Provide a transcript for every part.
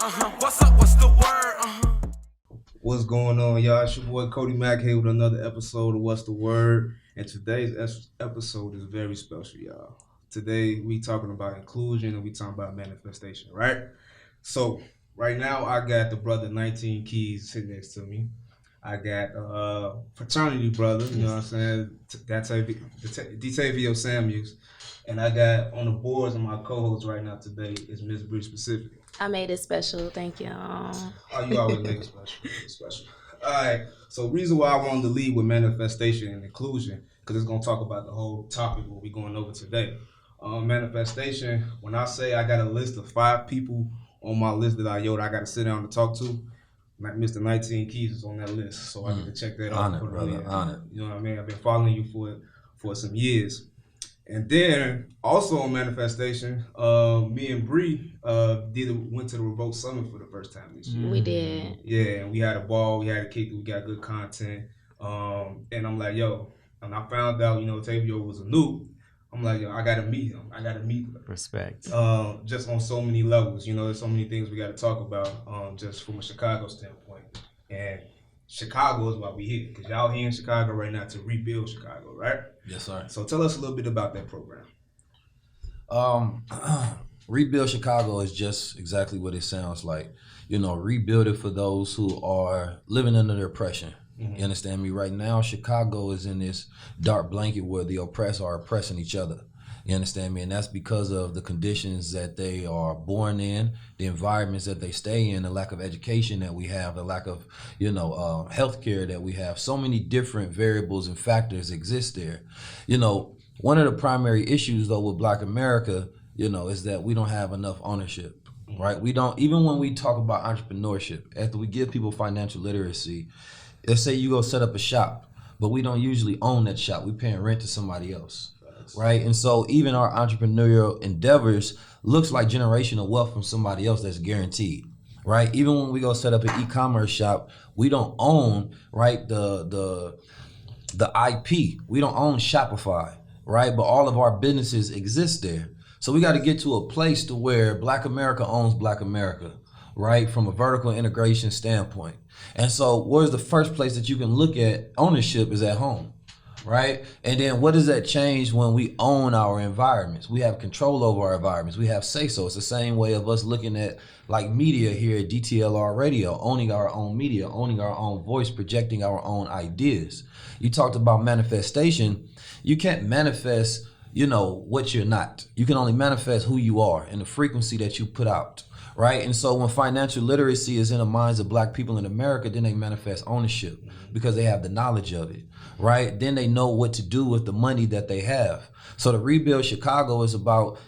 What's up? What's the word? What's going on, y'all? It's your boy Cody Mack here with another episode of What's the Word. And today's episode is very special, y'all. Today we talking about inclusion and we talking about manifestation, right? So right now I got the brother 19 Keys sitting next to me. I got fraternity brother, you know what I'm saying? Detavio Samuels. And I got on the boards and my co-host right now today is Miss Bree Specific. I made it special, thank you. Oh, you always make it special. All right. So, reason why I wanted to lead with manifestation and inclusion, because it's gonna talk about the whole topic what we're going over today. Manifestation. When I say I got a list of 5 people on my list that I got to sit down and talk to, like Mr. 19 Keys is on that list, so I get to check that out. Honored, brother. Honored. You know what I mean? I've been following you for some years. And then also on manifestation, me and Bree went to the Revolt Summit for the first time this year. We did. Yeah, and we had a ball, we had a kick, we got good content. And I'm like, yo, and I found out, Detavio was a noob. I'm like, yo, I gotta meet him. Respect. Just on so many levels, there's so many things we gotta talk about, just from a Chicago standpoint. And Chicago is why we here, because y'all here in Chicago right now to rebuild Chicago, right? Yes, sir. So tell us a little bit about that program. Rebuild Chicago is just exactly what it sounds like. Rebuild it for those who are living under the oppression. Mm-hmm. You understand me? Right now, Chicago is in this dark blanket where the oppressed are oppressing each other. You understand me? And that's because of the conditions that they are born in, the environments that they stay in, the lack of education that we have, the lack of, healthcare that we have. So many different variables and factors exist there. One of the primary issues, though, with Black America, is that we don't have enough ownership, right? We don't, even when we talk about entrepreneurship, after we give people financial literacy, let's say you go set up a shop, but we don't usually own that shop. We're paying rent to somebody else. Right. And so even our entrepreneurial endeavors looks like generational wealth from somebody else that's guaranteed. Right. Even when we go set up an e-commerce shop, we don't own, right, the IP. We don't own Shopify. Right. But all of our businesses exist there. So we got to get to a place to where Black America owns Black America. Right. From a vertical integration standpoint. And so where's the first place that you can look at ownership is at home. Right? And then what does that change when we own our environments? We have control over our environments. We have say-so. It's the same way of us looking at like media here at DTLR Radio, owning our own media, owning our own voice, projecting our own ideas. You talked about manifestation. You can't manifest, what you're not. You can only manifest who you are and the frequency that you put out. Right. And so when financial literacy is in the minds of Black people in America, then they manifest ownership because they have the knowledge of it. Right. Then they know what to do with the money that they have. So to rebuild Chicago is about,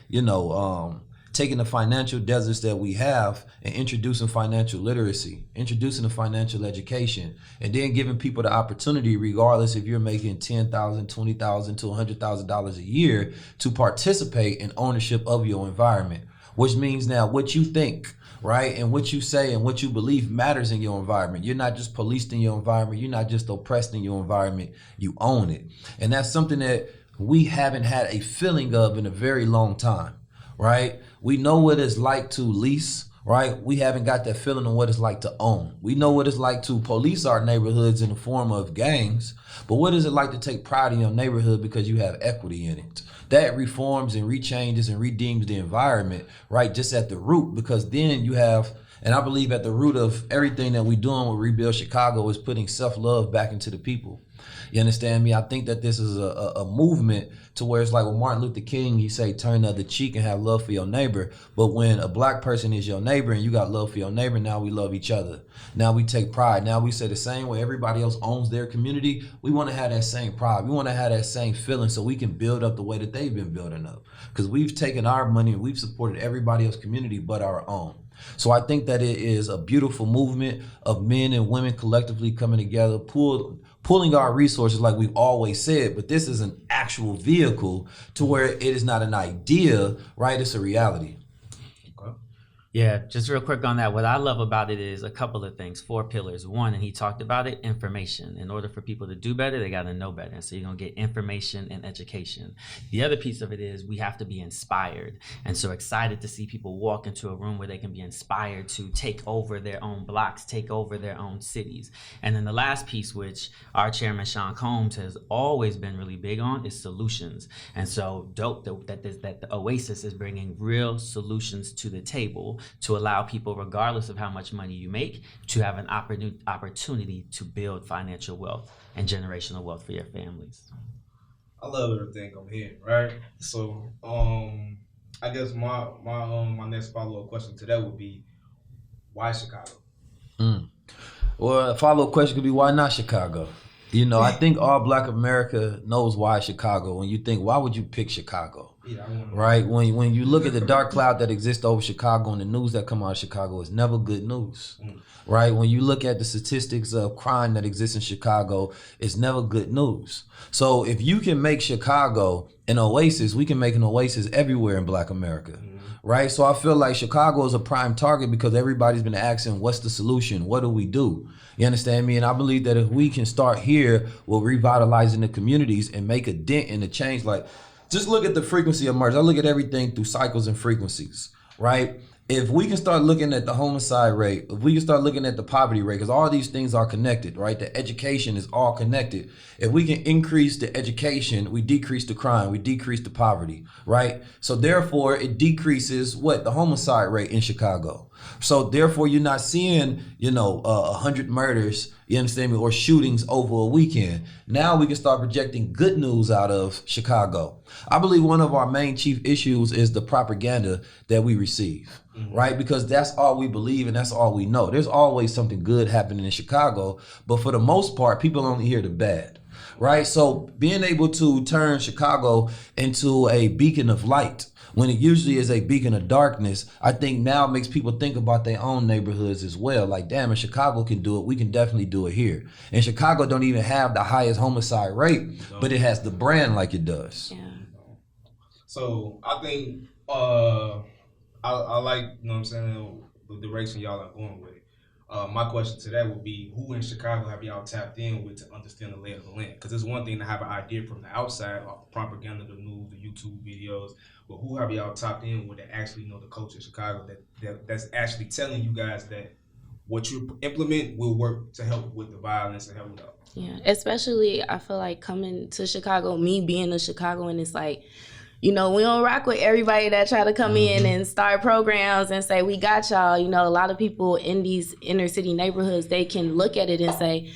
taking the financial deserts that we have and introducing financial literacy, introducing the financial education, and then giving people the opportunity, regardless if you're making $10,000, $20,000 to $100,000 a year, to participate in ownership of your environment. Which means now what you think, right, and what you say and what you believe matters in your environment. You're not just policed in your environment. You're not just oppressed in your environment. You own it. And that's something that we haven't had a feeling of in a very long time, right? We know what it's like to lease, right? We haven't got that feeling of what it's like to own. We know what it's like to police our neighborhoods in the form of gangs, but what is it like to take pride in your neighborhood because you have equity in it? That reforms and rechanges and redeems the environment, right, just at the root, because then you have, and I believe at the root of everything that we're doing with Rebuild Chicago is putting self-love back into the people. You understand me? I think that this is a movement to where it's like with Martin Luther King, he say, turn the other cheek and have love for your neighbor. But when a Black person is your neighbor and you got love for your neighbor, now we love each other. Now we take pride. Now we say the same way everybody else owns their community. We want to have that same pride. We want to have that same feeling so we can build up the way that they've been building up. Because we've taken our money and we've supported everybody else's community but our own. So I think that it is a beautiful movement of men and women collectively coming together, pulling our resources like we've always said, but this is an actual vehicle to where it is not an idea, right? It's a reality. Okay. Yeah, just real quick on that. What I love about it is a couple of things, 4 pillars. One, and he talked about it, information. In order for people to do better, they got to know better. So you're going to get information and education. The other piece of it is we have to be inspired. And so excited to see people walk into a room where they can be inspired to take over their own blocks, take over their own cities. And then the last piece, which our chairman, Sean Combs, has always been really big on, is solutions. And so dope that the Oasis is bringing real solutions to the table to allow people, regardless of how much money you make, to have an opportunity to build financial wealth and generational wealth for your families. I love everything I'm hearing, right? So, I guess my next follow up question to that would be, why Chicago? Well, a follow-up question could be, why not Chicago? You know, I think all Black America knows why Chicago. When you think, why would you pick Chicago? Yeah, I want Right? When you look at the dark cloud that exists over Chicago and the news that come out of Chicago, it's never good news. Right? When you look at the statistics of crime that exists in Chicago, it's never good news. So if you can make Chicago an oasis, we can make an oasis everywhere in Black America. Right? So I feel like Chicago is a prime target because everybody's been asking, what's the solution? What do we do? You understand me? And I believe that if we can start here with revitalizing the communities and make a dent in the change, like just look at the frequency of murders. I look at everything through cycles and frequencies, right? If we can start looking at the homicide rate, if we can start looking at the poverty rate, because all these things are connected, right? The education is all connected. If we can increase the education, we decrease the crime, we decrease the poverty, right? So therefore, it decreases what? The homicide rate in Chicago. So therefore, you're not seeing, 100 murders, you understand me, or shootings over a weekend. Now we can start projecting good news out of Chicago. I believe one of our main chief issues is the propaganda that we receive, right? Because that's all we believe and that's all we know. There's always something good happening in Chicago, but for the most part, people only hear the bad, right? So being able to turn Chicago into a beacon of light, when it usually is a beacon of darkness, I think now makes people think about their own neighborhoods as well. Like, damn, if Chicago can do it, we can definitely do it here. And Chicago don't even have the highest homicide rate, but it has the brand like it does. Yeah. So I think I like, you know what I'm saying, the direction y'all are going with it. My question to that would be, who in Chicago have y'all tapped in with to understand the lay of the land? Because it's one thing to have an idea from the outside, off the propaganda, the news, the YouTube videos, but who have y'all tapped in with that actually know the culture of Chicago, that's actually telling you guys that what you implement will work to help with the violence and help with all? Yeah, especially I feel like coming to Chicago, me being a Chicagoan, it's like, we don't rock with everybody that try to come in and start programs and say, we got y'all. A lot of people in these inner city neighborhoods, they can look at it and say,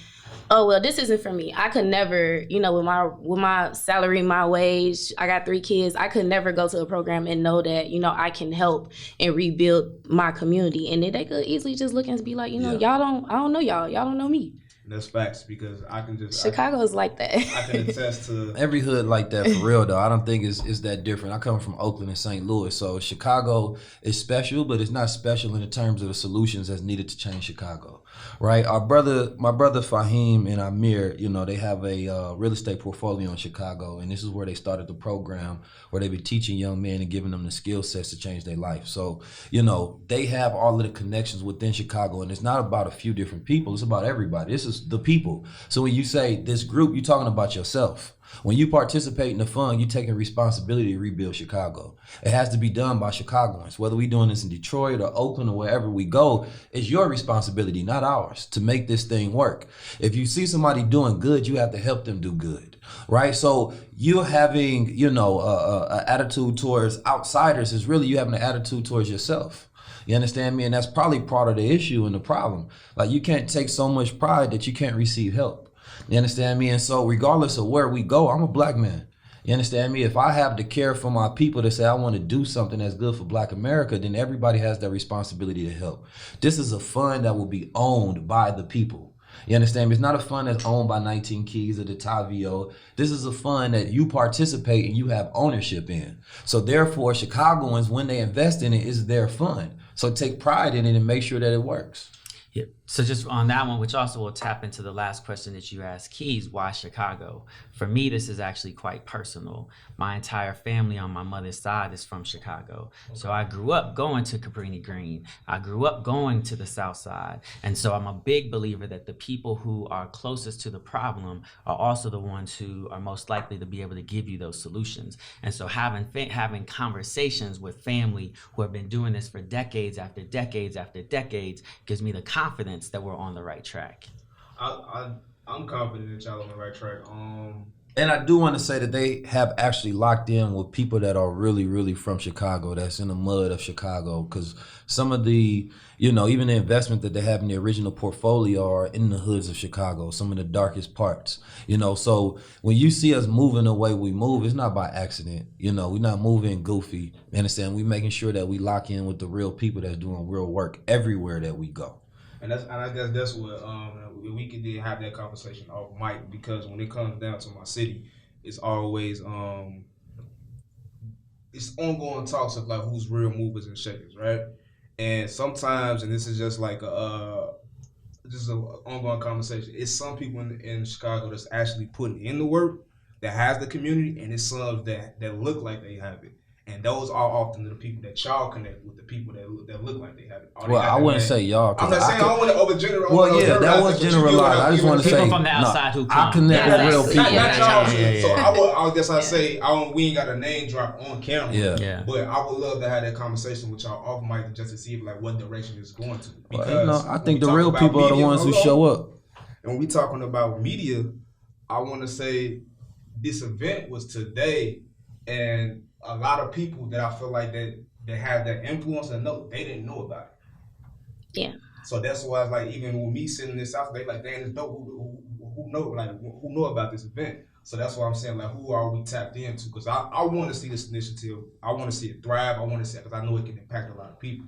oh, well, this isn't for me. I could never, with my salary, my wage, I got 3 kids, I could never go to a program and know that, I can help and rebuild my community. And then they could easily just look and be like, I don't know y'all don't know me. And that's facts, because I can just Chicago's like that. I can attest to Every hood like that for real though. I don't think it's that different. I come from Oakland and St. Louis, so Chicago is special, but it's not special in the terms of the solutions that's needed to change Chicago, right? My brother Fahim and Amir, they have a real estate portfolio in Chicago, and this is where they started the program where they be teaching young men and giving them the skill sets to change their life. So, they have all of the connections within Chicago, and it's not about a few different people, it's about everybody. This is the people. So when you say this group, you're talking about yourself. When you participate in the fund, you're taking responsibility to rebuild Chicago. It has to be done by Chicagoans. Whether we're doing this in Detroit or Oakland or wherever we go, it's your responsibility, not ours, to make this thing work. If you see somebody doing good, you have to help them do good, right? So you having, an attitude towards outsiders is really you having an attitude towards yourself. You understand me? And that's probably part of the issue and the problem. Like, you can't take so much pride that you can't receive help. You understand me? And so regardless of where we go, I'm a Black man. You understand me? If I have to care for my people to say I want to do something that's good for Black America, then everybody has that responsibility to help. This is a fund that will be owned by the people. You understand me? It's not a fund that's owned by 19 Keys or Detavio. This is a fund that you participate and you have ownership in. So therefore, Chicagoans, when they invest in it, is their fund. So take pride in it and make sure that it works. Yeah, So just on that one, which also will tap into the last question that you asked, Keys, why Chicago? For me, this is actually quite personal. My entire family on my mother's side is from Chicago. So I grew up going to Cabrini Green. I grew up going to the South Side. And so I'm a big believer that the people who are closest to the problem are also the ones who are most likely to be able to give you those solutions. And so having conversations with family who have been doing this for decades after decades after decades gives me the confidence that we're on the right track. I'm confident that y'all on the right track. And I do want to say that they have actually locked in with people that are really, really from Chicago, that's in the mud of Chicago. Because some of the, even the investment that they have in the original portfolio are in the hoods of Chicago, some of the darkest parts. So when you see us moving the way we move, it's not by accident. We're not moving goofy. You understand? We're making sure that we lock in with the real people that's doing real work everywhere that we go. And I guess that's what we could have that conversation off mic, because when it comes down to my city, it's always it's ongoing talks of like who's real movers and shakers, right? And sometimes, and this is just like just an ongoing conversation. It's some people in Chicago that's actually putting in the work, that has the community, and it's some that look like they have it. And those are often the people that y'all connect with, the people that look like they have it. Well, I wouldn't say y'all. I'm not saying I don't want to overgeneralize. Well, yeah, that was generalized. I just want to say people from the outside who come. I connect with real people. Not y'all. So I guess I say we ain't got a name drop on camera. Yeah. But I would love to have that conversation with y'all off mic just to see like what direction it's going to. Because I think the real people are the ones who show up. And when we talking about media, I want to say this event was today, and a lot of people that I feel like that have that influence and they didn't know about it. Yeah. So that's why it's like, even with me sitting in this house, they like, damn, it's dope. Who know about this event? So that's why I'm saying, like, who are we tapped into? Because I want to see this initiative. I want to see it thrive. I want to see it because I know it can impact a lot of people.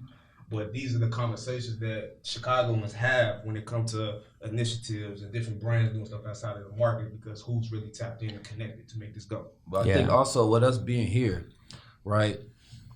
But these are the conversations that Chicagoans have when it comes to initiatives and different brands doing stuff outside of the market, because who's really tapped in and connected to make this go. But I think also with us being here, right,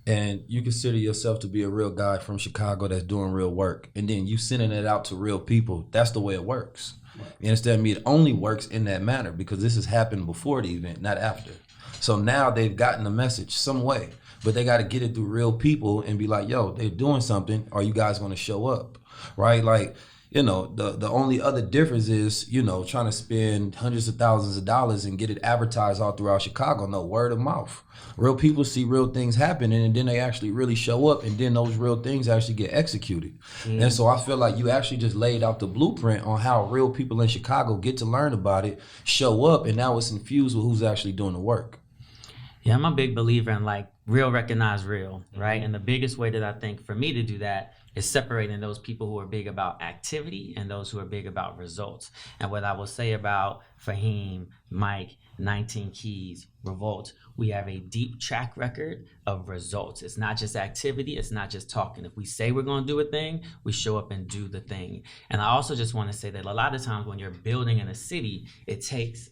and you consider yourself to be a real guy from Chicago that's doing real work, and then you sending it out to real people, that's the way it works. Right. You understand me? It only works in that manner because this has happened before the event, not after. So now they've gotten the message some way, but they got to get it through real people and be like, yo, they're doing something. Are you guys going to show up? Right? Like, the only other difference is, trying to spend hundreds of thousands of dollars and get it advertised all throughout Chicago. No, word of mouth. Real people see real things happening, and then they actually really show up, and then those real things actually get executed. And so I feel like you actually just laid out the blueprint on how real people in Chicago get to learn about it, show up, and now it's infused with who's actually doing the work. Yeah, I'm a big believer in like real recognize real, right? And the biggest way that I think for me to do that is separating those people who are big about activity and those who are big about results. And what I will say about Fahim, Mike, 19 Keys, Revolt, we have a deep track record of results. It's not just activity, it's not just talking. If we say we're going to do a thing, we show up and do the thing. And I also just want to say that a lot of times when you're building in a city, it takes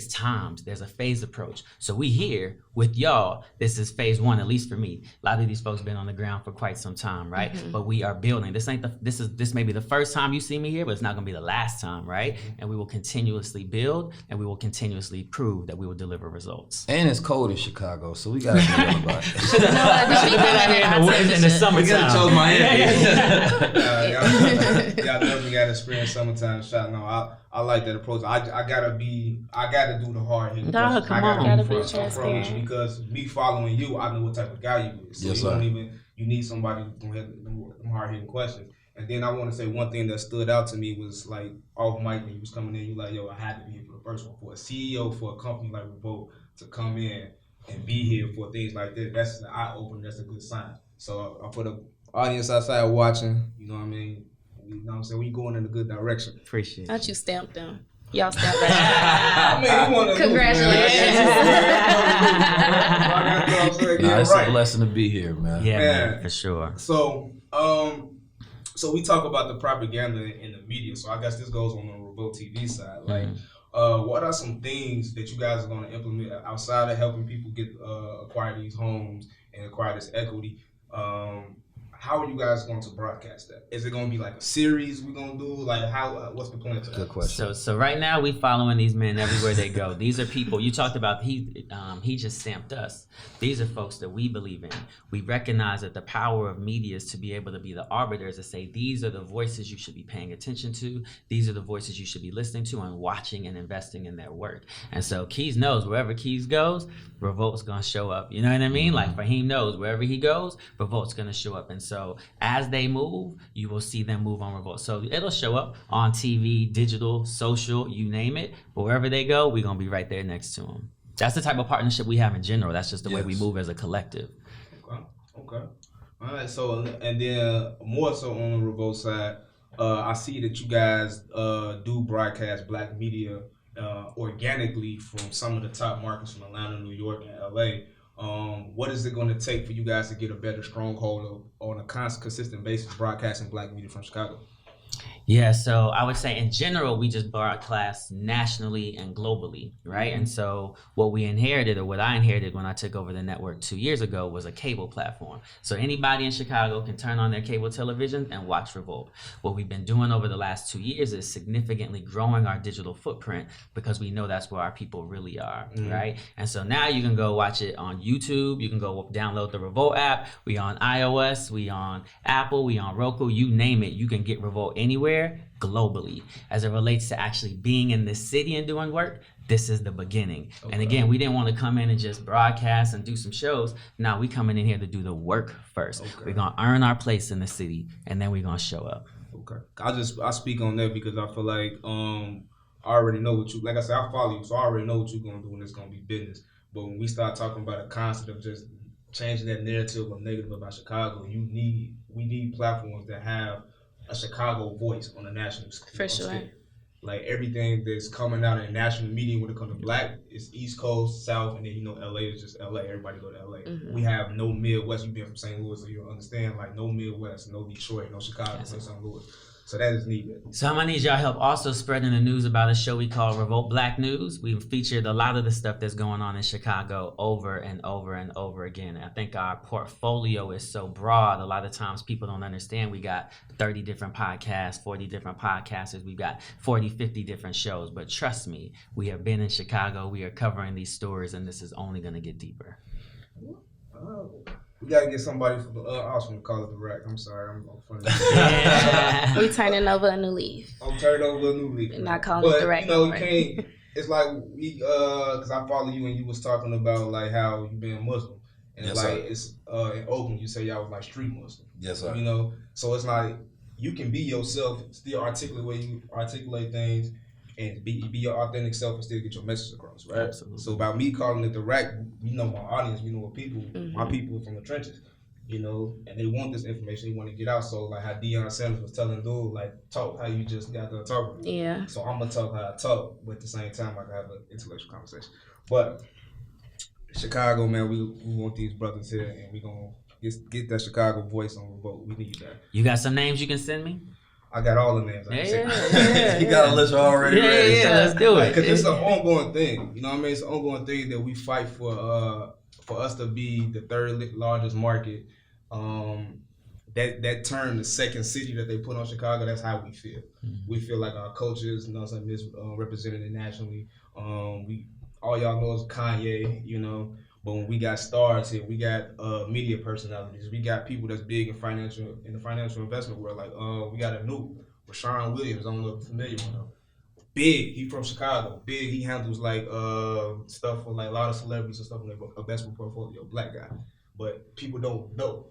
time. There's a phase approach. So we here with y'all, this is phase one, at least for me. A lot of these folks been on the ground for quite some time, right? Mm-hmm. But we are building. This may be the first time you see me here, but it's not gonna be the last time, right? Mm-hmm. And we will continuously build, and we will continuously prove that we will deliver results. And it's cold in Chicago, so we gotta do that about it. Should have been out here in the summertime. We gotta chose Miami. Y'all definitely gotta experience summertime shot. No, I like that approach. I gotta do the hard hitting. No, come on, gotta be transparent. Because me following you, I know what type of guy you is. So yes, you need somebody who has them hard hitting questions. And then I want to say one thing that stood out to me was like off mic when you was coming in, you like, yo, I had to be here for the first one. For a CEO for a company like Revolt to come in and be here for things like this, that's an eye opener. That's a good sign. So for the audience outside watching, you know what I mean. You know what I'm saying? We going in a good direction. Appreciate it. Not you stamped them. Y'all stamped that. I mean, congratulations. It's a blessing to be here, man. Yeah, man, for sure. So, so we talk about the propaganda in the media. So I guess this goes on the Revolt TV side. Like, what are some things that you guys are going to implement outside of helping people get acquire these homes and acquire this equity? how are you guys going to broadcast that? Is it going to be like a series we're going to do? Like, how? What's the plan to that? Good question. So right now we following these men everywhere they go. These are people you talked about. He just stamped us. These are folks that we believe in. We recognize that the power of media is to be able to be the arbiters to say these are the voices you should be paying attention to. These are the voices you should be listening to and watching and investing in their work. And so Keys knows wherever Keys goes, Revolt's gonna show up. You know what I mean? Like Fahim knows wherever he goes, Revolt's gonna show up. And so as they move, you will see them move on Revolt. So it'll show up on TV, digital, social, you name it. But wherever they go, we're gonna be right there next to them. That's the type of partnership we have in general. That's just the way we move as a collective. Okay. All right. So, and then more so on the Revolt side, I see that you guys do broadcast black media organically from some of the top markets from Atlanta, New York, and LA. What is it going to take for you guys to get a better stronghold on a consistent basis broadcasting black media from Chicago? Yeah, so I would say in general, we just broadcast nationally and globally, right? And so what we inherited, or what I inherited when I took over the network 2 years ago, was a cable platform. So anybody in Chicago can turn on their cable television and watch Revolt. What we've been doing over the last 2 years is significantly growing our digital footprint because we know that's where our people really are, right? And so now you can go watch it on YouTube. You can go download the Revolt app. We on iOS, we on Apple, we on Roku, you name it. You can get Revolt anywhere globally. As it relates to actually being in this city and doing work, this is the beginning. Okay. And again, we didn't want to come in and just broadcast and do some shows. Now we coming in here to do the work first. Okay. We're going to earn our place in the city, and then we're going to show up. Okay. I speak on that because I feel like I already know what you, like I said, I follow you, so I already know what you're going to do, and it's going to be business. But when we start talking about a concept of just changing that narrative of negative about Chicago, we need platforms that have a Chicago voice on a national scale. For sure. Like everything that's coming out in national media when it comes to black is East Coast, South, and then LA is just LA. Everybody go to LA. We have no Midwest. You've been from St. Louis, so you understand, like no Midwest, no Detroit, no Chicago, no St. Louis. So that is needed. So I'm gonna need y'all help also spreading the news about a show we call Revolt Black News. We've featured a lot of the stuff that's going on in Chicago over and over and over again. I think our portfolio is so broad, a lot of times people don't understand we got 30 different podcasts, 40 different podcasters, we've got 40, 50 different shows. But trust me, we have been in Chicago, we are covering these stories, and this is only gonna get deeper. We gotta get somebody from I was gonna call it the rack. I'm sorry, I'm funny. Yeah. We turning over a new leaf. I'm turning over a new leaf. Not calling it the rack. You can't. It's like we, cause I follow you and you was talking about like how you been Muslim, and yes, like sir. It's in Oakland you say y'all was like street Muslim. Yes, sir. So it's like you can be yourself, still articulate where you articulate things, and be your authentic self and still get your message across, right? Absolutely. So about me calling it the rack, we know my audience, we know what people, my people from the trenches, and they want this information, they want to get out. So like how Deion Sanders was telling dude, like talk how you just got done talking. Yeah. So I'm gonna talk how I talk, but at the same time I can have an intellectual conversation. But Chicago, man, we want these brothers here, and we gonna get that Chicago voice on Revolt. We need that. You got some names you can send me? I got all the names. You got a list already ready. Yeah, let's do it. Because it's an ongoing thing. You know what I mean? It's an ongoing thing that we fight for us to be the third largest market. That term, the second city that they put on Chicago, that's how we feel. We feel like our culture is misrepresented nationally. All y'all know is Kanye, but when we got stars here, we got media personalities, we got people that's big in the financial investment world. Like we got a new Rashawn Williams. I don't know if you're familiar with him. Big, he from Chicago. Big, he handles like stuff for like a lot of celebrities and stuff in their investment portfolio. Black guy, but people don't know.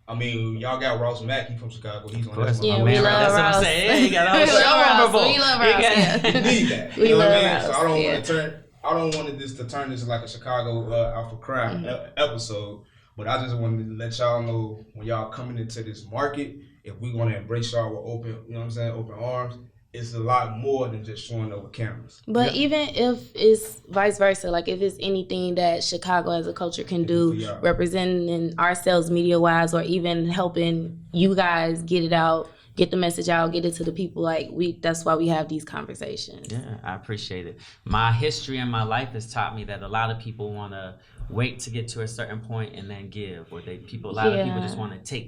I mean, y'all got Ross Mack. He from Chicago. He's on that. Yeah, we love That's Ross. what I'm saying. Yeah, he got all the show. We love Ross. Yeah. We need that. We love what I mean? Ross. So I don't want this to turn into like a Chicago Alpha Crime episode, but I just wanted to let y'all know when y'all coming into this market, if we want to embrace y'all with open arms, it's a lot more than just showing up with cameras. But even if it's vice versa, like if it's anything that Chicago as a culture can do, representing ourselves media-wise, or even helping you guys get it out, get the message out, get it to the people, that's why we have these conversations. Yeah, I appreciate it. My history and my life has taught me that a lot of people want to wait to get to a certain point and then give, or a lot of people just want to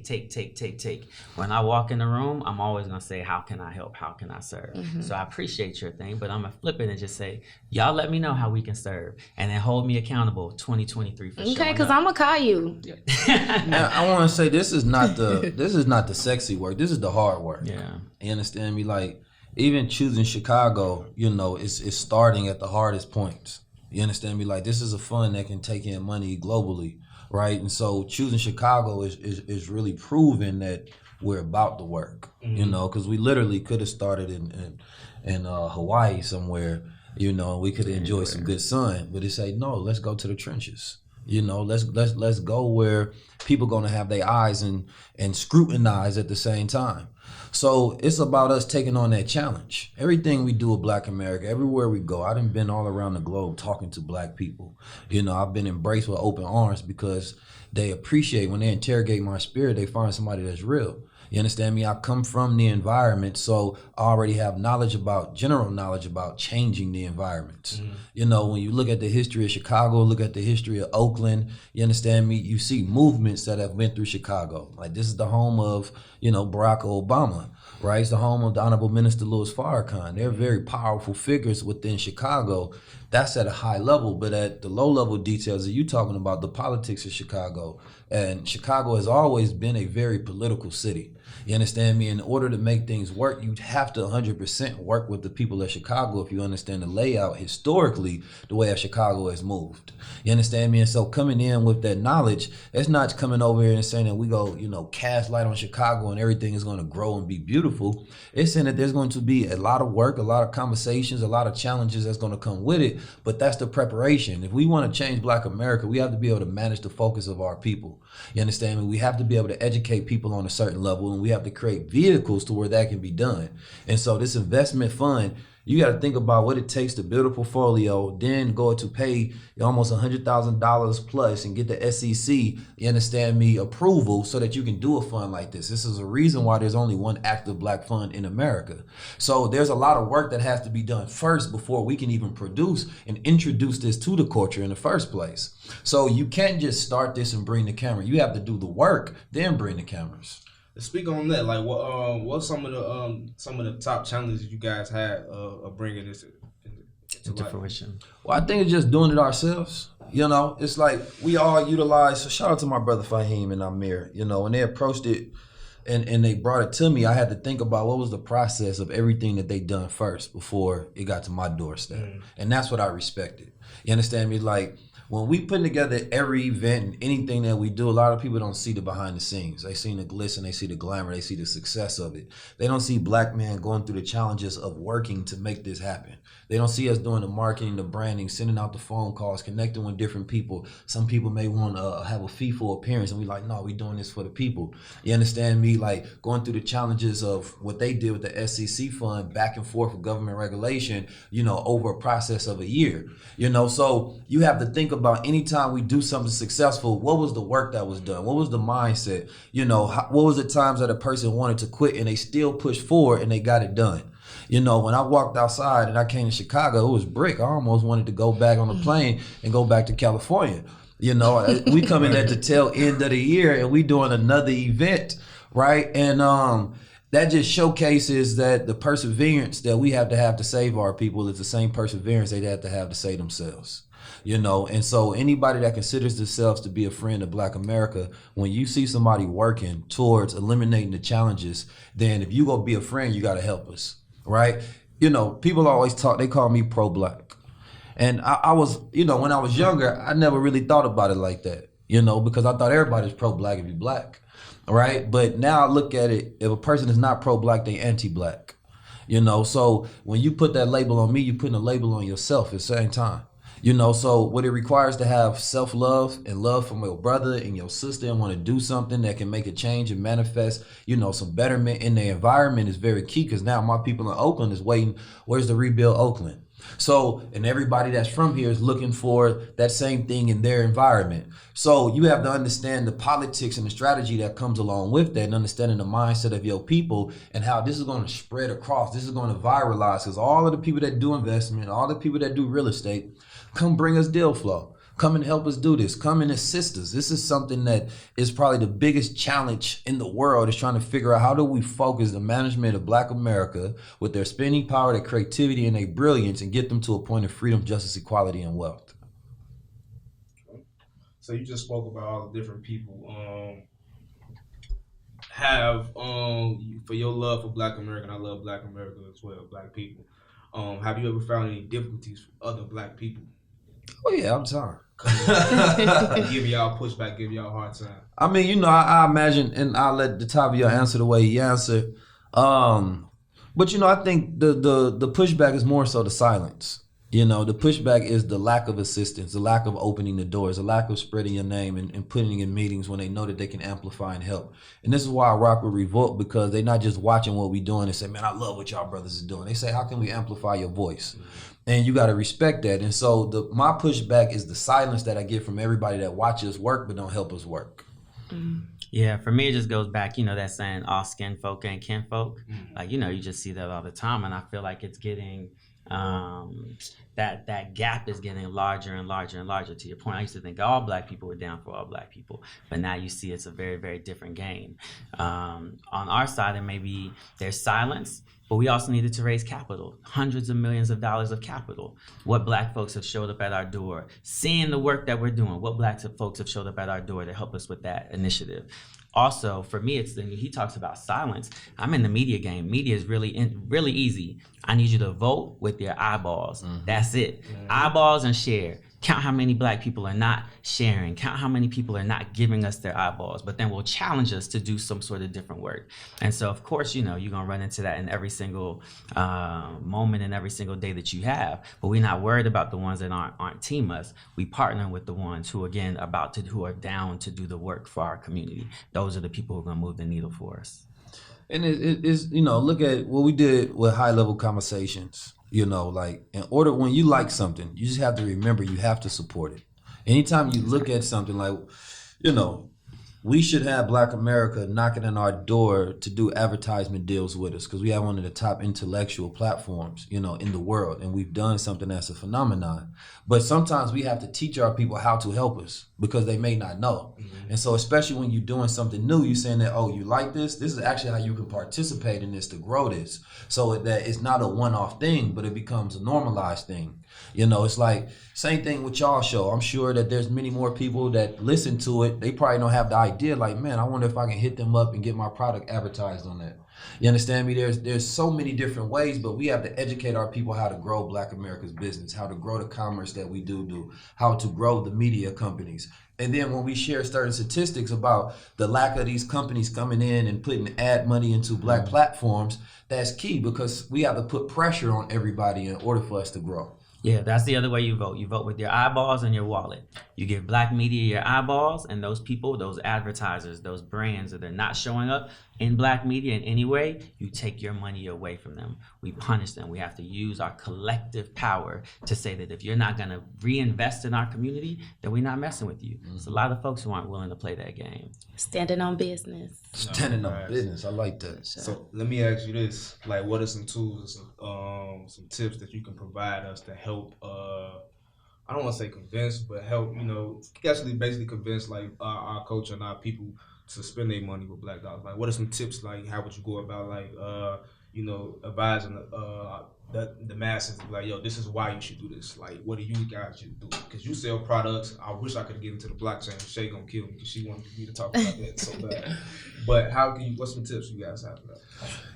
take. When I walk in the room, I'm always gonna say, how can I help? How can I serve? So I appreciate your thing, but I'm gonna flip it and just say, y'all let me know how we can serve, and then hold me accountable 2023 for Okay, because I'm gonna call you. Now, I want to say this is not the sexy work. This is the hard work. Yeah. You understand me? Like, even choosing Chicago, it's starting at the hardest points. You understand me? Like, this is a fund that can take in money globally, right? And so choosing Chicago is really proving that we're about the work, because we literally could have started in Hawaii somewhere, and we could have enjoyed some good sun, but they say, no, let's go to the trenches. Let's go where people gonna have their eyes and scrutinize at the same time. So it's about us taking on that challenge. Everything we do with Black America, everywhere we go, I done been all around the globe talking to Black people. I've been embraced with open arms because they appreciate when they interrogate my spirit, they find somebody that's real. You understand me? I come from the environment, so I already have general knowledge about changing the environments. When you look at the history of Chicago, look at the history of Oakland, you understand me? You see movements that have went through Chicago. Like, this is the home of, Barack Obama, right? It's the home of the Honorable Minister Louis Farrakhan. They're very powerful figures within Chicago. That's at a high level, but at the low level details that you're talking about, the politics of Chicago. And Chicago has always been a very political city. You understand me? In order to make things work, you have to 100% work with the people of Chicago if you understand the layout historically, the way Chicago has moved. You understand me? And so coming in with that knowledge, it's not coming over here and saying that we go, cast light on Chicago and everything is going to grow and be beautiful. It's saying that there's going to be a lot of work, a lot of conversations, a lot of challenges that's going to come with it, but that's the preparation. If we want to change Black America, we have to be able to manage the focus of our people. You understand me? We have to be able to educate people on a certain level, and we have to create vehicles to where that can be done. And so this investment fund, you got to think about what it takes to build a portfolio, then go to pay almost $100,000 plus and get the SEC, you understand me, approval so that you can do a fund like this. This is a reason why there's only one active Black fund in America. So there's a lot of work that has to be done first before we can even produce and introduce this to the culture in the first place. So you can't just start this and bring the camera. You have to do the work, then bring the cameras. Speak on that. Like, what's some of the top challenges you guys had of bringing this into fruition? Well, I think it's just doing it ourselves. It's like we all utilize. So shout out to my brother Fahim and Amir. When they approached it and they brought it to me, I had to think about what was the process of everything that they done first before it got to my doorstep, and that's what I respected. You understand me? Like, when we put together every event and anything that we do, a lot of people don't see the behind the scenes. They see the glitz and they see the glamour, they see the success of it. They don't see Black men going through the challenges of working to make this happen. They don't see us doing the marketing, the branding, sending out the phone calls, connecting with different people. Some people may want to have a fee for appearance, and we like, no, we doing this for the people. You understand me? Like, going through the challenges of what they did with the SEC fund, back and forth with government regulation, over a process of a year. So you have to think about anytime we do something successful, what was the work that was done? What was the mindset? What was the times that a person wanted to quit and they still pushed forward and they got it done? When I walked outside and I came to Chicago, it was brick. I almost wanted to go back on the plane and go back to California. We coming at the tail end of the year and we doing another event, right? And that just showcases that the perseverance that we have to save our people is the same perseverance they have to save themselves. And so anybody that considers themselves to be a friend of Black America, when you see somebody working towards eliminating the challenges, then if you gonna be a friend, you gotta help us, right? People always talk, they call me pro-Black. And I was, when I was younger, I never really thought about it like that, because I thought everybody's pro-Black if you're Black, right? But now I look at it, if a person is not pro-Black, they anti-Black, So when you put that label on me, you're putting a label on yourself at the same time. So what it requires to have self-love and love from your brother and your sister and want to do something that can make a change and manifest, some betterment in the environment is very key, because now my people in Oakland is waiting, where's the rebuild Oakland? So, and everybody that's from here is looking for that same thing in their environment. So you have to understand the politics and the strategy that comes along with that, and understanding the mindset of your people and how this is going to spread across. This is going to viralize, because all of the people that do investment, all the people that do real estate, come bring us deal flow. Come and help us do this. Come and assist us. This is something that is probably the biggest challenge in the world, is trying to figure out how do we focus the management of Black America with their spending power, their creativity, and their brilliance, and get them to a point of freedom, justice, equality, and wealth. So you just spoke about all the different people have for your love for Black America. And I love Black America as well, Black people. Have you ever found any difficulties with other Black people? Oh yeah, I'm sorry. Give y'all pushback, give y'all a hard time. I mean, you know, I imagine, and I'll let Detavio answer the way he answered. But you know, I think the pushback is more so the silence. You know, the pushback is the lack of assistance, the lack of opening the doors, the lack of spreading your name and putting in meetings when they know that they can amplify and help. And this is why I rock with Revolt, because they're not just watching what we're doing and say, man, I love what y'all brothers is doing. They say, how can we amplify your voice? And you got to respect that. And so my pushback is the silence that I get from everybody that watches us work but don't help us work. Yeah, for me, it just goes back, you know, that saying, all skin folk ain't kin folk. Like, you know, you just see that all the time. And I feel like it's getting... that gap is getting larger and larger and larger. To your point, I used to think all Black people were down for all Black people, but now you see it's a very, very different game. On our side, and maybe there's silence, but we also needed to raise capital, hundreds of millions of dollars of capital. What Black folks have showed up at our door, seeing the work that we're doing, what Black folks have showed up at our door to help us with that initiative. Also, for me, it's he talks about silence. I'm in the media game. Media is really easy. I need you to vote with your eyeballs. That's it. Eyeballs and share. Count how many Black people are not sharing. Count how many people are not giving us their eyeballs, but then will challenge us to do some sort of different work. And so, of course, you know, you're going to run into that in every single moment and every single day that you have. But we're not worried about the ones that aren't team us. We partner with the ones who, again, who are down to do the work for our community. Those are the people who are going to move the needle for us. And it is, you know, look at what we did with high level conversations. You know, like when you like something, you just have to remember you have to support it. Anytime you look at something like, you know, we should have Black America knocking on our door to do advertisement deals with us because we have one of the top intellectual platforms, you know, in the world. And we've done something that's a phenomenon. But sometimes we have to teach our people how to help us because they may not know. And so especially when you're doing something new, you're saying that, oh, you like this? This is actually how you can participate in this to grow this. So that it's not a one-off thing, but it becomes a normalized thing. You know, it's like same thing with y'all show. I'm sure that there's many more people that listen to it. They probably don't have the idea like, man, I wonder if I can hit them up and get my product advertised on that. You understand me? There's so many different ways, but we have to educate our people how to grow Black America's business, how to grow the commerce that we do, how to grow the media companies. And then when we share certain statistics about the lack of these companies coming in and putting ad money into Black platforms, that's key because we have to put pressure on everybody in order for us to grow. Yeah, that's the other way you vote. You vote with your eyeballs and your wallet. You give Black media your eyeballs, and those people, those advertisers, those brands that they're not showing up in Black media in any way, you take your money away from them. We punish them. We have to use our collective power to say that if you're not going to reinvest in our community, then we're not messing with you. There's a lot of folks who aren't willing to play that game. Standing on business. Standing on business. I like that. So let me ask you this: like, what are some tools, some tips that you can provide us to help? I don't want to say convince, but help, you know, actually basically convince like our culture and our people to spend their money with Black dollars. Like, what are some tips? Like, how would you go about like, you know, advising the masses? Like, yo, this is why you should do this. Like, what do you guys should do? Because you sell products. I wish I could get into the blockchain. Shay gonna kill me because she wanted me to talk about that so bad. But how can you? What's some tips you guys have for that?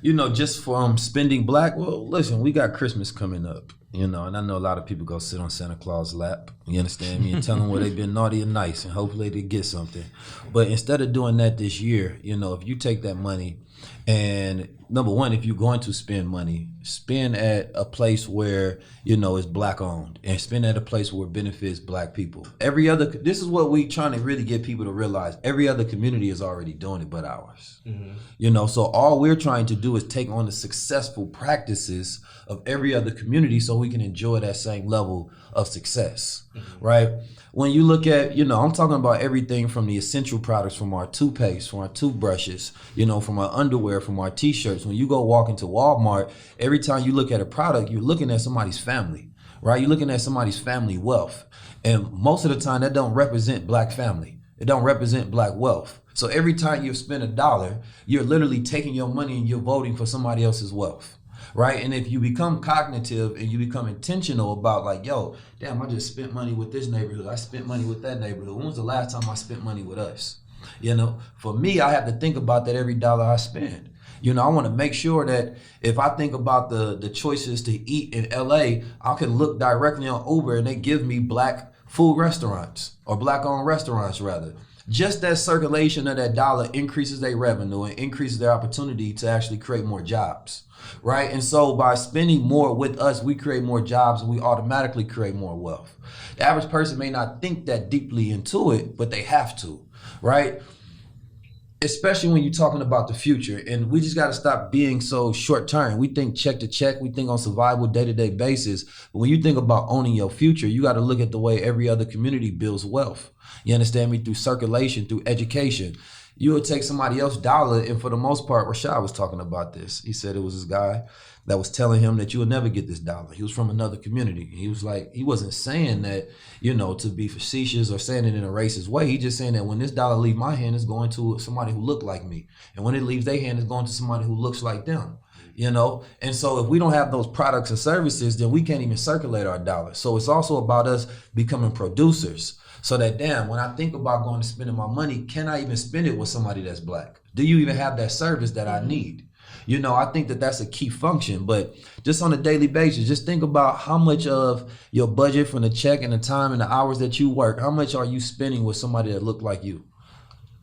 You know, just from spending Black. Well, listen, we got Christmas coming up. You know, and I know a lot of people go sit on Santa Claus' lap, you understand me, and tell them where they've been naughty and nice, and hopefully they get something. But instead of doing that this year, you know, if you take that money and number one, if you're going to spend money, spend at a place where, you know, it's Black owned and spend at a place where it benefits Black people. This is what we trying to really get people to realize. Every other community is already doing it but ours. You know, so all we're trying to do is take on the successful practices of every other community so we can enjoy that same level of success, right? When you look at, you know, I'm talking about everything from the essential products, from our toothpaste, from our toothbrushes, you know, from our underwear, from our t-shirts. When you go walk into Walmart, every time you look at a product, you're looking at somebody's family, right? You're looking at somebody's family wealth. And most of the time that don't represent black family. It don't represent black wealth. So every time you spend $1, you're literally taking your money and you're voting for somebody else's wealth. Right. And if you become cognitive and you become intentional about like, yo, damn, I just spent money with this neighborhood. I spent money with that neighborhood. When was the last time I spent money with us? You know, for me, I have to think about that every dollar I spend. You know, I want to make sure that if I think about the choices to eat in LA, I can look directly on Uber and they give me black food restaurants or black owned restaurants rather. Just that circulation of that dollar increases their revenue and increases their opportunity to actually create more jobs. Right. And so by spending more with us, we create more jobs and we automatically create more wealth. The average person may not think that deeply into it, but they have to. Right. Especially when you're talking about the future. And we just got to stop being so short term. We think check to check. We think on survival day-to-day basis. But when you think about owning your future, you got to look at the way every other community builds wealth. You understand me? Through circulation, through education. You would take somebody else's dollar, and for the most part, Rashad was talking about this. He said it was this guy that was telling him that you will never get this dollar. He was from another community. He was like, he wasn't saying that, you know, to be facetious or saying it in a racist way. He just saying that when this dollar leaves my hand, it's going to somebody who look like me. And when it leaves their hand, it's going to somebody who looks like them. You know, and so if we don't have those products and services, then we can't even circulate our dollars. So it's also about us becoming producers. So that, damn, when I think about going to spending my money, can I even spend it with somebody that's black? Do you even have that service that I need? You know, I think that that's a key function. But just on a daily basis, just think about how much of your budget from the check and the time and the hours that you work, how much are you spending with somebody that look like you?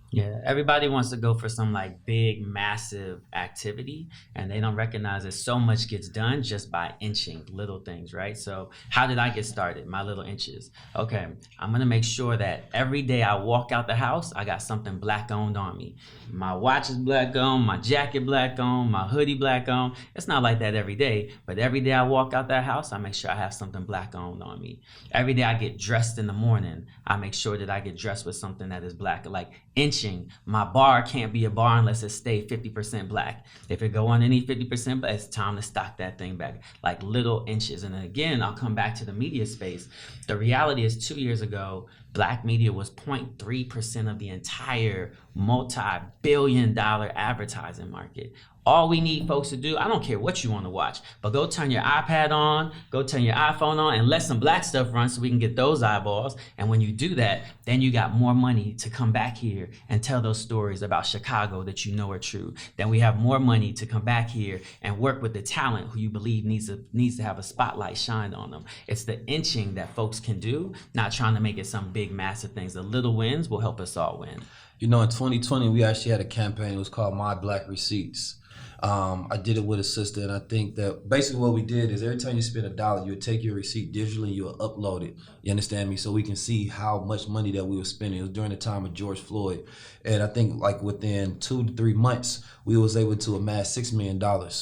Yeah, everybody wants to go for some like big, massive activity, and they don't recognize that so much gets done just by inching little things, right? So how did I get started? My little inches. Okay, I'm gonna make sure that every day I walk out the house, I got something black owned on me. My watch is black owned, my jacket black owned, my hoodie black owned. It's not like that every day, but every day I walk out that house, I make sure I have something black owned on me. Every day I get dressed in the morning, I make sure that I get dressed with something that is black, like inching. My bar can't be a bar unless it stay 50% black. If it go underneath 50% black, it's time to stock that thing back, like little inches. And then again, I'll come back to the media space. The reality is 2 years ago, black media was 0.3% of the entire multi-billion-dollar advertising market. All we need folks to do, I don't care what you want to watch, but go turn your iPad on, go turn your iPhone on, and let some black stuff run so we can get those eyeballs. And when you do that, then you got more money to come back here and tell those stories about Chicago that you know are true. Then we have more money to come back here and work with the talent who you believe needs to have a spotlight shined on them. It's the inching that folks can do, not trying to make it some big, massive things. The little wins will help us all win. You know, in 2020, we actually had a campaign. It was called My Black Receipts. I did it with a sister, and I think that basically what we did is every time you spend $1, you would take your receipt digitally, you would upload it. You understand me? So we can see how much money that we were spending. It was during the time of George Floyd, and I think like within 2 to 3 months, we was able to amass $6 million,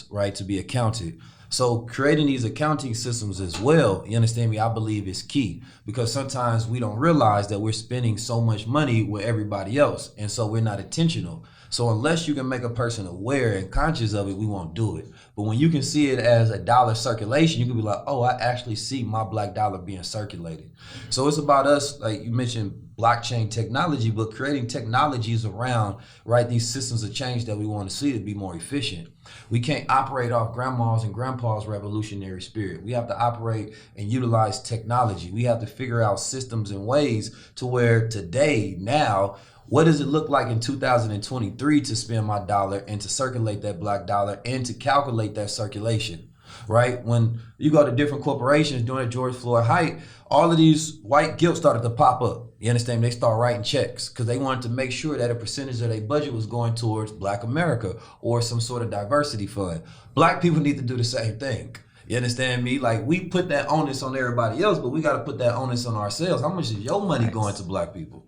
right, to be accounted. So creating these accounting systems as well, you understand me, I believe is key, because sometimes we don't realize that we're spending so much money with everybody else, and so we're not intentional. So unless you can make a person aware and conscious of it, we won't do it. But when you can see it as a dollar circulation, you can be like, oh, I actually see my black dollar being circulated. So it's about us, like you mentioned, blockchain technology, but creating technologies around, right, these systems of change that we want to see to be more efficient. We can't operate off grandma's and grandpa's revolutionary spirit. We have to operate and utilize technology. We have to figure out systems and ways to where today, now, what does it look like in 2023 to spend my dollar and to circulate that black dollar and to calculate that circulation, right? When you go to different corporations during the George Floyd height, all of these white guilt started to pop up. You understand? They start writing checks because they wanted to make sure that a percentage of their budget was going towards Black America or some sort of diversity fund. Black people need to do the same thing. You understand me? Like, we put that onus on everybody else, but we got to put that onus on ourselves. How much is your money going to black people?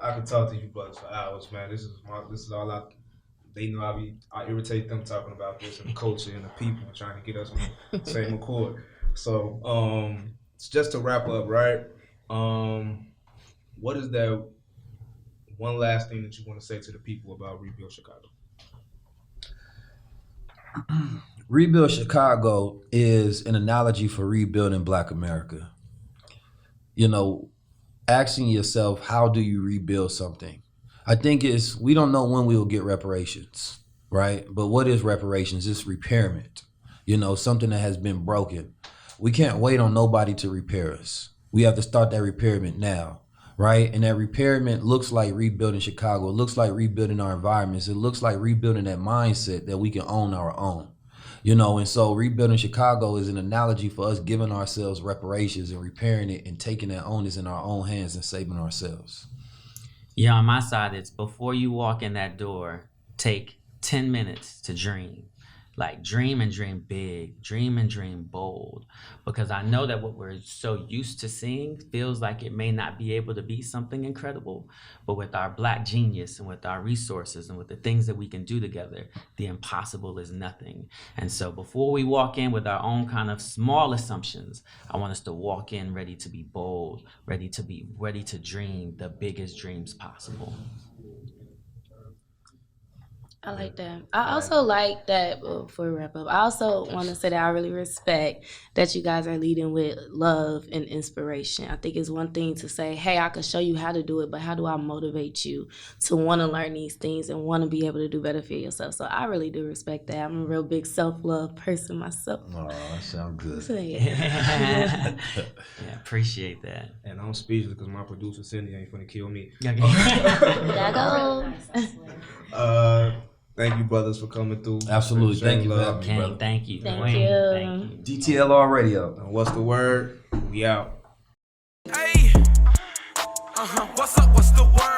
I could talk to you bucks for hours, man. This is all I. They know I irritate them talking about this and the culture and the people and trying to get us on the same accord. So, just to wrap up, right? What is that one last thing that you want to say to the people about Rebuild Chicago? Rebuild Chicago is an analogy for rebuilding Black America. You know, asking yourself, how do you rebuild something? I think we don't know when we will get reparations, right? But what is reparations? It's repairment. You know, something that has been broken. We can't wait on nobody to repair us. We have to start that repairment now, right? And that repairment looks like rebuilding Chicago. It looks like rebuilding our environments. It looks like rebuilding that mindset that we can own our own. You know, and so rebuilding Chicago is an analogy for us giving ourselves reparations and repairing it and taking that onus in our own hands and saving ourselves. Yeah, on my side, it's before you walk in that door, take 10 minutes to dream. Like dream and dream big, dream and dream bold. Because I know that what we're so used to seeing feels like it may not be able to be something incredible. But with our Black genius and with our resources and with the things that we can do together, the impossible is nothing. And so before we walk in with our own kind of small assumptions, I want us to walk in ready to be bold, ready to dream the biggest dreams possible. I like that. I also like that, before we wrap up, I also want to say that I really respect that you guys are leading with love and inspiration. I think it's one thing to say, hey, I can show you how to do it, but how do I motivate you to want to learn these things and want to be able to do better for yourself? So I really do respect that. I'm a real big self-love person myself. Oh, that sounds good. So, yeah. Yeah, appreciate that. And I'm speechless because my producer Cindy ain't finna kill me. There I go. Thank you, brothers, for coming through. Absolutely. Thank you for Love. having me, brother. Thank you. Thank Dwayne. you. Thank you. DTLR Radio. And what's the word? We out. Hey, what's up? What's the word?